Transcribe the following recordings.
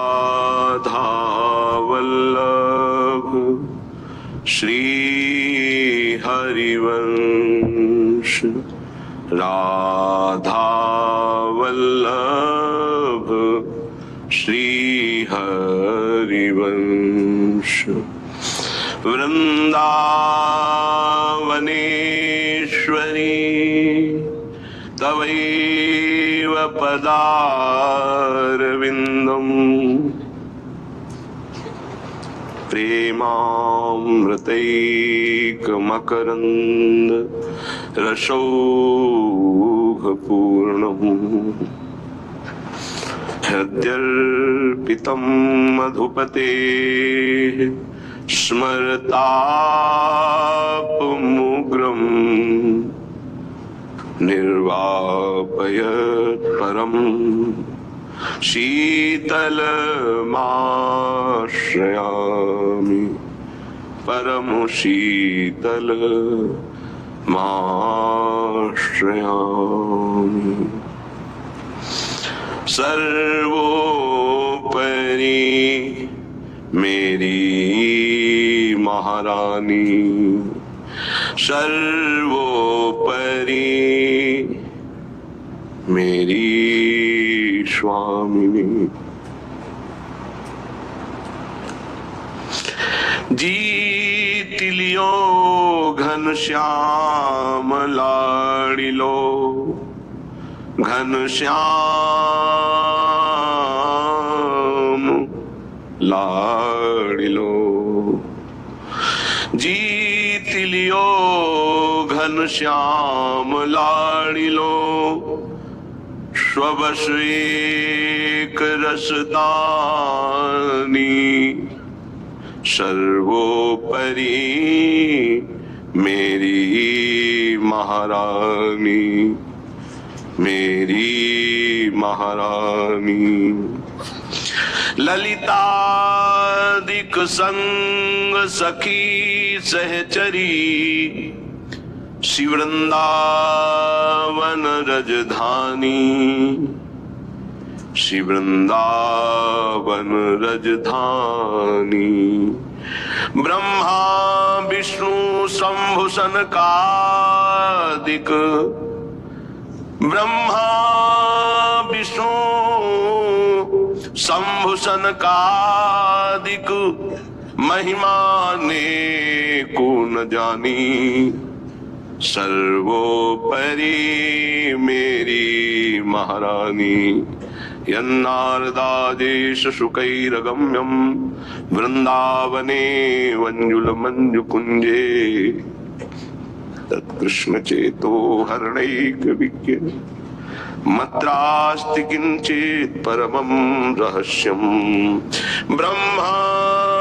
राधा वल्लभ श्री हरिवंश, राधा वल्लभ श्री हरिवंश। वृंदावनेश्वरी तवैव पदारविन्दम् प्रेमामृतैकमकरन्द रसौघपूर्णम्। हृद्यर्पितं मधुपतेः स्मरतापमुग्रम् निर्वापयत् परम् शीतलमाश्रयामि, परम शीतलमाश्रयामि। सर्वोपरि मेरी महारानी, सर्वोपरि मेरी स्वामिनी। जीत लियो घनश्याम लाडिलो, घनश्याम लाडिलो। जीत लियो घनश्याम लाडिलो, स्वबस एक रसदानी। सर्वोपरि मेरी महारानी, मेरी महारानी। ललितादिक संग सखी सहचरी, श्री वृंदावन रजधानी, श्री वृंदावन रजधानी। ब्रह्मा विष्णु शंभु सनकादिक, ब्रह्मा विष्णु शंभु सनकादिक, महिमा ने को न जानी। सर्वोपरि मेरी महारानी। यन्नारदादेश शुकैरगम्यं वृंदावने वञ्जुलमञ्जुकुञ्जे, तत्कृष्ण चेतो हरणैक विज्ञ मत्रास्ति किंचित् परमं रहस्यम्। ब्रह्मा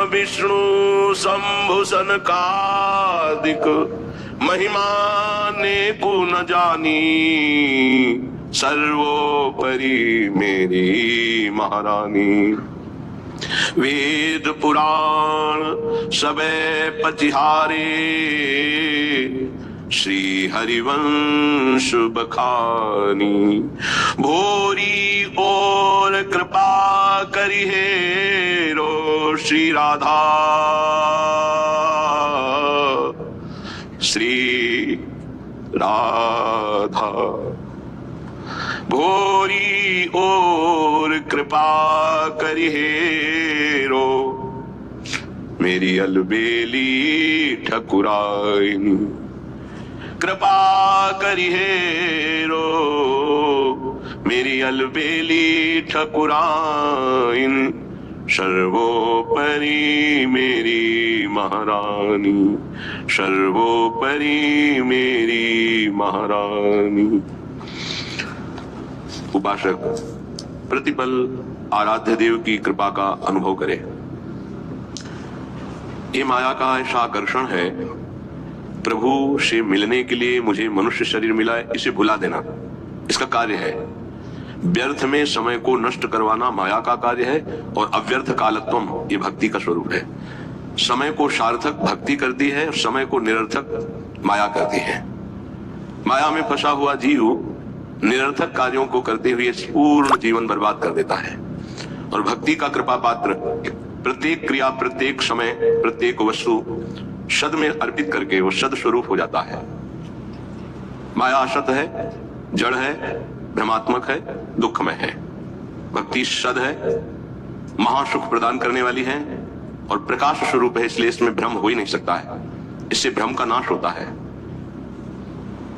विष्णु शंभु सनकादिक, महिमा ने को न जानी। सर्वोपरि मेरी महारानी। वेद पुराण सबे पतिहारे, श्री हरिवंश बखानी। भोरी और कृपा करी है रो श्री राधा, श्री राधा। भोरी और कृपा करी हेरो, मेरी अलबेली ठकुराइन। कृपा करी हेरो, मेरी अलबेली ठकुराइन। सर्वोपरि मेरी महारानी, सर्वोपरि मेरी महारानी। उपासक प्रतिपल आराध्य देव की कृपा का अनुभव करे। ये माया का ऐसा आकर्षण है, प्रभु से मिलने के लिए मुझे मनुष्य शरीर मिला है, इसे भुला देना इसका कार्य है। व्यर्थ में समय को नष्ट करवाना माया का कार्य है, और अव्यर्थ कालत्वम ये भक्ति का स्वरूप है। समय को सार्थक भक्ति करती है, समय को निरर्थक माया करती है। माया में फंसा हुआ जीव निरर्थक कार्यों को करते हुए पूर्ण जीवन बर्बाद कर देता है, और भक्ति का कृपा पात्र प्रत्येक क्रिया, प्रत्येक समय, प्रत्येक वस्तु शद में अर्पित करके वो शद स्वरूप हो जाता है। माया असत है, जड़ है, भ्रमात्मक है, दुखमय है। भक्ति शद है, महासुख प्रदान करने वाली है और प्रकाश स्वरूप है, इसलिए इसमें भ्रम हो ही नहीं सकता है। इससे भ्रम का नाश होता है।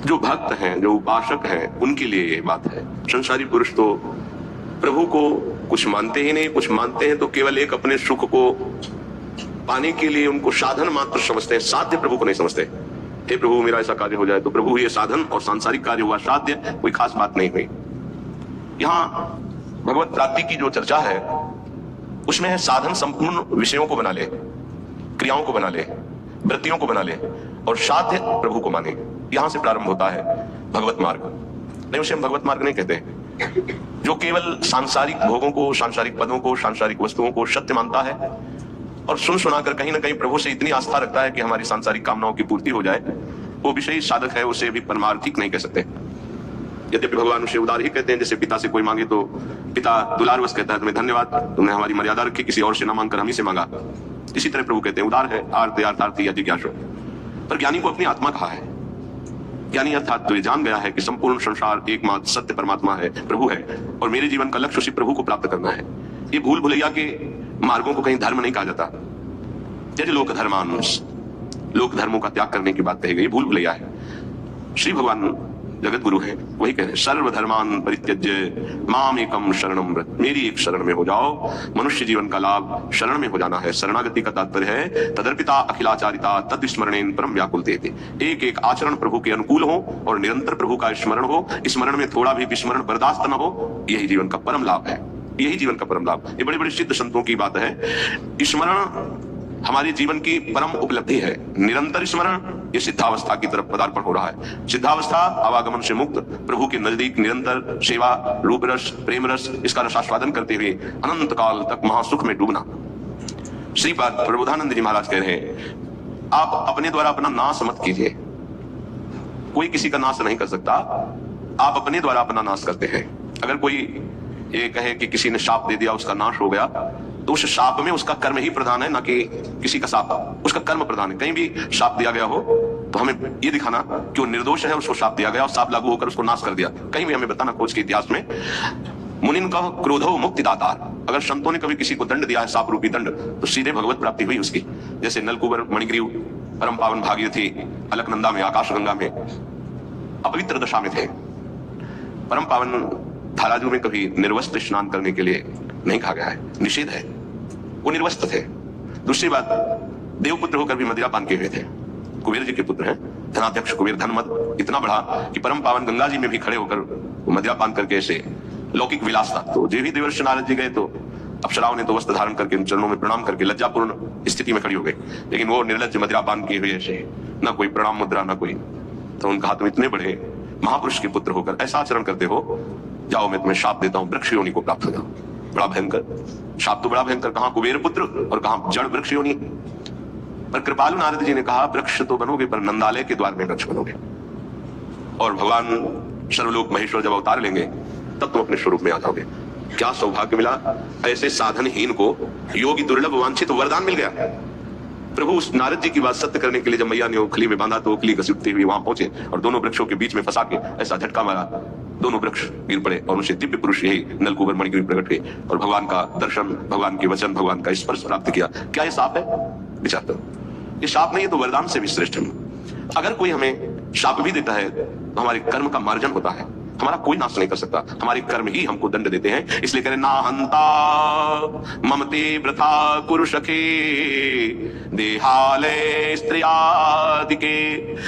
जो भक्त हैं, जो उपासक हैं, उनके लिए ये बात है। संसारी पुरुष तो प्रभु को कुछ मानते ही नहीं, कुछ मानते हैं तो केवल एक अपने सुख को पाने के लिए उनको साधन मात्र समझते हैं, साध्य प्रभु को नहीं समझते। हे प्रभु मेरा ऐसा कार्य हो जाए, तो प्रभु ये साधन और सांसारिक कार्य हुआ साध्य, कोई खास बात नहीं हुई। यहाँ भगवत प्राप्ति की जो चर्चा है उसमें है साधन संपूर्ण विषयों को बना ले, क्रियाओं को बना ले, वृत्तियों को बना ले और साध्य प्रभु को माने। यहां से प्रारंभ होता है भगवत मार्ग। नहीं, उसे हम भगवत मार्ग नहीं कहते। जो केवल सांसारिक भोगों को, सांसारिक पदों को, सांसारिक वस्तुओं को सत्य मानता है और सुन सुनाकर कहीं ना कहीं प्रभु से इतनी आस्था रखता है कि हमारी सांसारिक कामनाओं की पूर्ति हो जाए, वो विषयी साधक है, उसे भी परमार्थिक नहीं कह सकते। यद्यपि भगवान उसे उदार ही कहते हैं। जैसे पिता से कोई मांगे तो पिता दुलारवश कहता है तुम्हें धन्यवाद, तुमने हमारी मर्यादा रखी, किसी और से ना मांगकर हम ही से मांगा। इसी तरह प्रभु कहते हैं उदार है, आर्त अर्थार्थी या जिज्ञासु। पर ज्ञानी को अपनी आत्मा कहा है। ज्ञानी अर्थात तो ये जान गया है कि संपूर्ण संसार एकमात्र सत्य परमात्मा है, प्रभु है, और मेरे जीवन का लक्ष्य उसी प्रभु को प्राप्त करना है। ये भूल भुलैया के मार्गों को कहीं धर्म नहीं कहा जाता। जैसे लोक धर्मांश, लोक धर्मों का त्याग करने की बात कही गई, भूल भुलैया है। श्री भगवान जगत गुरु है, वही कह रहे हैं सर्वधर्मान परित्यज्य माम एकम शरणम व्रत। मेरी एक शरण में हो जाओ। मनुष्य जीवन का लाभ शरण में हो जाना है। शरणागति का तात्पर्य है तदर्पिता अखिलाचारिता तद स्मरणेन परम व्याकुल देते। एक एक आचरण प्रभु के अनुकूल हो और निरंतर प्रभु का स्मरण हो। स्मरण में थोड़ा भी विस्मरण बर्दाश्त न हो, यही जीवन का परम लाभ है। यही जीवन का परम लाभ। ये बड़े बड़े सिद्ध संतों की बात है। स्मरण हमारे जीवन की परम उपलब्धि है। निरंतर स्मरण, ये सिद्धावस्था की तरफ पदार्पण हो रहा है। सिद्धावस्था आवागमन से मुक्त, प्रभु के नजदीक निरंतर सेवा, रूप रस, प्रेम रस, इसका रसास्वादन करते हुए अनंत काल तक महासुख में डूबना। श्रीपाद प्रबोधानंद जी महाराज कह रहे हैं आप अपने द्वारा अपना नाश मत कीजिए। कोई किसी का नाश नहीं कर सकता, आप अपने द्वारा अपना नाश करते हैं। अगर कोई ये कहे कि किसी ने शाप दे दिया, उसका नाश हो गया, तो उस शाप में उसका कर्म ही प्रधान है, ना कि किसी का शाप। उसका कर्म प्रधान है। कहीं भी शाप दिया गया हो तो हमें ये दिखाना कि वो निर्दोष है, उसको शाप दिया गया और शाप लागू होकर उसको नाश कर दिया। कहीं भी हमें बताना खोज के इतिहास में। मुनिन का क्रोधो मुक्ति दातार। अगर संतों ने कभी किसी को दंड दिया है, शाप रूपी दंड, तो सीधे भगवत प्राप्ति हुई उसकी। जैसे नलकुबर मणिग्रीव परम पावन भागीरथी अलकनंदा में, आकाशगंगा में अपवित्र दशा में थे। परम पावन धाराजू में कभी निर्वस्त्र स्नान करने के लिए नहीं कहा गया है, निषेध है। वो निर्वस्त्र थे। दूसरी बात, देवपुत्र होकर भी मदिरा पान किए हुए थे। कुबेर जी के पुत्र हैं, धनाध्यक्ष कुबेर। धनमद इतना बड़ा कि परम पावन गंगा जी में भी खड़े होकर मदिरा पान करके ऐसे लौकिक विलास था। तो जो भी देवर्षि नारद जी गए तो अप्सराओं ने तो वस्त्र धारण करके उन चरणों में प्रणाम करके लज्जापूर्ण स्थिति में खड़ी हो गई। लेकिन वो निर्लज्ज मदिरा पान किए हुए ऐसे, ना कोई प्रणाम मुद्रा, ना कोई। तो उनका हाथ में इतने बड़े महापुरुष के पुत्र होकर ऐसा आचरण करते हो, जाओ मैं तुम्हें शाप देता हूं, वृक्ष योनि को प्राप्त हो जाओ। बड़ा भयंकर शाप, तो बड़ा भयंकर। कहां कुबेर पुत्र और कहां जड़ वृक्ष योनि। पर कृपालु नारद जी ने कहा वृक्ष तो बनोगे, पर नंदालय के द्वार में वृक्ष बनोगे। और भगवान सर्वलोक महेश्वर जब अवतार लेंगे तब तुम अपने स्वरूप में आ जाओगे। क्या सौभाग्य मिला! ऐसे साधनहीन को योगी दुर्लभ वांछित वरदान मिल गया। प्रभु उस नारद जी की बात सत्य करने के लिए जब मैया ने ओखली में बांधा तो ओखली घसीटते हुए वहां पहुंचे और दोनों वृक्षों के बीच में फंसा के ऐसा झटका मारा, दोनों वृक्ष गिर पड़े और उनसे दिव्य पुरुष यही नलकुबर मणिग्रीव प्रकट हुए और भगवान का दर्शन, भगवान के वचन, भगवान का स्पर्श प्राप्त किया। क्या ये शाप है? विचार करो। ये शाप नहीं है तो वरदान से भी श्रेष्ठ है। अगर कोई हमें शाप भी देता है तो हमारे कर्म का मार्जन होता है। हमारा कोई नाश नहीं कर सकता, हमारे कर्म ही हमको दंड देते हैं। इसलिए करें ना हंता ममते व्रथा कुरु सखे देहालय स्त्रियादिके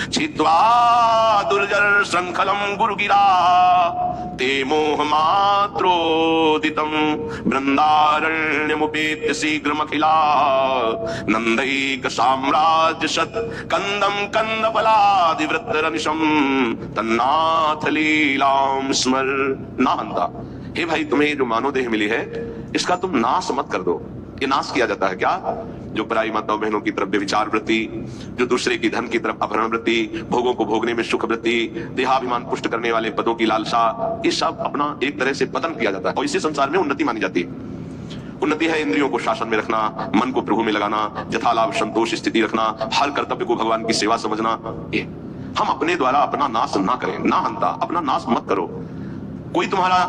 छित्वा दुर्जर श्रृंखलम गुरुगिरा ते मोह मात्रोदितम वृंदारण्यमुपेत्य शीघ्रमखिला नंदैक साम्राज्य शत कंदम कंद फलादिवृत्तरनिशम तन्नाथ लीला स्मर ना हंता। हे भाई, तुम्हें जो मानव देह मिली है इसका तुम नाश मत कर दो। ये नाश किया जाता है क्या? जो पराई माताओं बहनों की तरफ विचार वृत्ति, जो दूसरे की धन की तरफ अपहरण वृत्ति, भोगों को भोगने में सुख वृत्ति, देहाभिमान पुष्ट करने वाले पदों की लालसा, ये सब अपना एक तरह से पतन किया जाता है और इसी संसार में उन्नति मानी जाती है। उन्नति है इंद्रियों को शासन में रखना, मन को प्रभु में लगाना, यथालाभ संतोष स्थिति रखना, हर कर्तव्य को भगवान की सेवा समझना। ये हम अपने द्वारा अपना नाश ना करें, ना हंता, अपना नाश मत करो। कोई तुम्हारा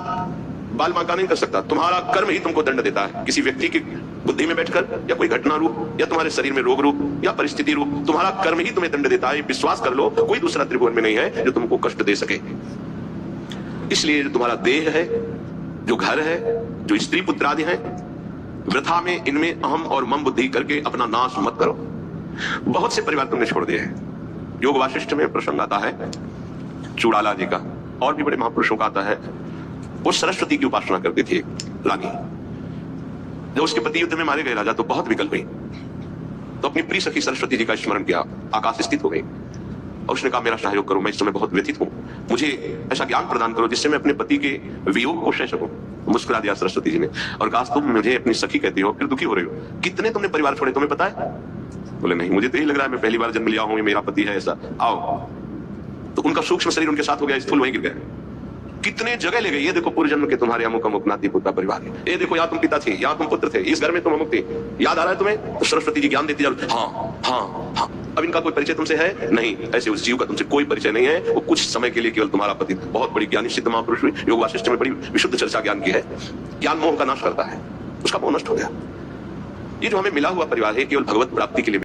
बाल बांका नहीं कर सकता, तुम्हारा कर्म ही तुमको दंड देता है। किसी व्यक्ति की बुद्धि में बैठकर या कोई घटना रूप या तुम्हारे शरीर में रोग रूप या परिस्थिति रूप, तुम्हारा कर्म ही तुम्हें दंड देता है। विश्वास कर लो, कोई दूसरा त्रिभुवन में नहीं है जो तुमको कष्ट दे सके। इसलिए जो तुम्हारा देह है, जो घर है, जो स्त्री पुत्र आदि है, वृथा में इनमें अहम और मम बुद्धि करके अपना नाश मत करो। बहुत से परिवार तुमने छोड़ दिए हैं। योग वाशिष्ठ में प्रसंग आता है चूड़ाला जी का, और भी बड़े महापुरुषों का आता है। वो सरस्वती की उपासना करती थी रानी। जब उसके पति युद्ध में मारे गए राजा, तो बहुत विकल हुई, तो अपनी प्रिय सखी सरस्वती जी का स्मरण किया, आकाश स्थित हो गई और उसने कहा मेरा सहयोग करो, मैं इस समय बहुत व्यथित हूं, मुझे ऐसा ज्ञान प्रदान करो जिससे मैं अपने पति के वियोग को सह सकूं। मुस्कुरा दिया सरस्वती जी ने और कहा तुम मुझे अपनी सखी कहती हो, फिर दुखी हो रही हो, कितने तुमने परिवार छोड़े, तुम्हें पता है? बोले नहीं, मुझे तो यही लग रहा है मैं पहली बार जन्म लिया हूं, ये मेरा पति है ऐसा। आओ, तो उनका सूक्ष्म शरीर उनके साथ हो गया, स्थूल वहीं गिर गया। कितने जगह ले गए, ये देखो पूर्व जन्म के तुम्हारे अमुक अमुक नाती पुता परिवार, ये देखो यहाँ तुम पिता थे, यहाँ तुम पुत्र थे, इस घर में तुम अमुक थे, याद आ रहा है तुम्हें? तो सरस्वती जी ज्ञान देती जाओ, हाँ हाँ हाँ। अब इनका कोई परिचय तुमसे है नहीं, ऐसे उस जीव का तुमसे कोई परिचय नहीं है, वो कुछ समय के लिए केवल तुम्हारा पति। बहुत बड़ी ज्ञानी सिद्ध महापुरुष हुई, योग वाशिष्ठ में बड़ी विशुद्ध चर्चा ज्ञान की है। ज्ञान मोह का नाश करता है, उसका मोह नष्ट हो गया। ये जो हमें मिला हुआ परिवार है केवल भगवत प्राप्ति के लिए